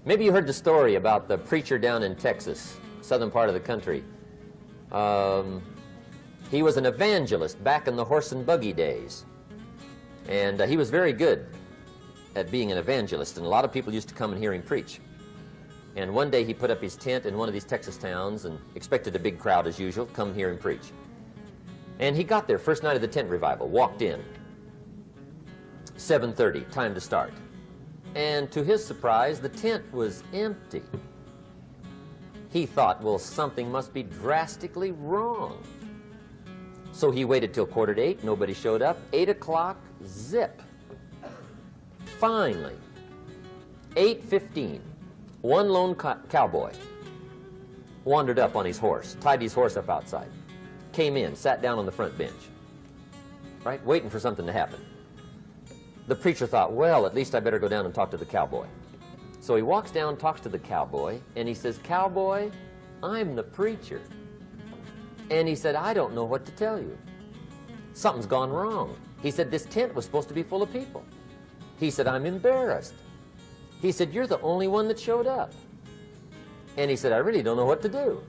Maybe you heard the story about the preacher down in Texas, southern part of the country. He was an evangelist back in the horse and buggy days. And he was very good at being an evangelist, and a lot of people used to come and hear him preach. And one day he put up his tent in one of these Texas towns and expected a big crowd as usual to come hear him preach. And he got there, first night of the tent revival, walked in. 7:30, time to start. And to his surprise, the tent was empty. He thought, well, something must be drastically wrong. So he waited till 7:45, nobody showed up. 8 o'clock, zip. Finally, 8:15, one lone cowboy wandered up on his horse, tied his horse up outside, came in, sat down on the front bench, right, waiting for something to happen. The preacher thought, well, at least I better go down and talk to the cowboy. So he walks down, talks to the cowboy, and he says, "Cowboy, I'm the preacher." And he said, "I don't know what to tell you. Something's gone wrong." He said, "This tent was supposed to be full of people." He said, "I'm embarrassed." He said, "You're the only one that showed up." And he said, "I really don't know what to do."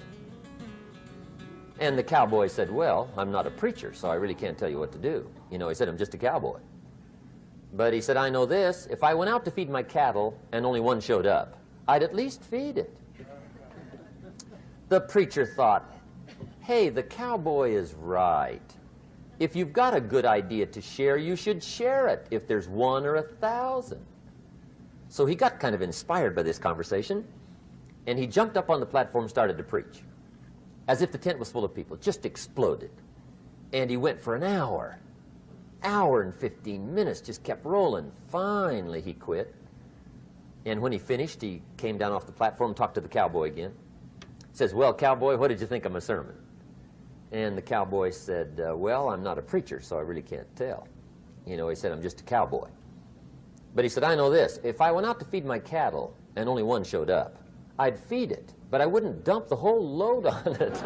And the cowboy said, "Well, I'm not a preacher, so I really can't tell you what to do." You know, he said, "I'm just a cowboy." But he said, "I know this, if I went out to feed my cattle and only one showed up, I'd at least feed it." The preacher thought, hey, the cowboy is right. If you've got a good idea to share, you should share it, if there's 1 or 1,000. So he got kind of inspired by this conversation, and he jumped up on the platform and started to preach, as if the tent was full of people, just exploded. And he went for an hour and 15 minutes, just kept rolling. Finally, he quit. And when he finished, he came down off the platform, talked to the cowboy again. Says, "Well, cowboy, what did you think of my sermon?" And the cowboy said, "Well, I'm not a preacher, so I really can't tell." You know, he said, "I'm just a cowboy." But he said, "I know this, if I went out to feed my cattle and only one showed up, I'd feed it, but I wouldn't dump the whole load on it."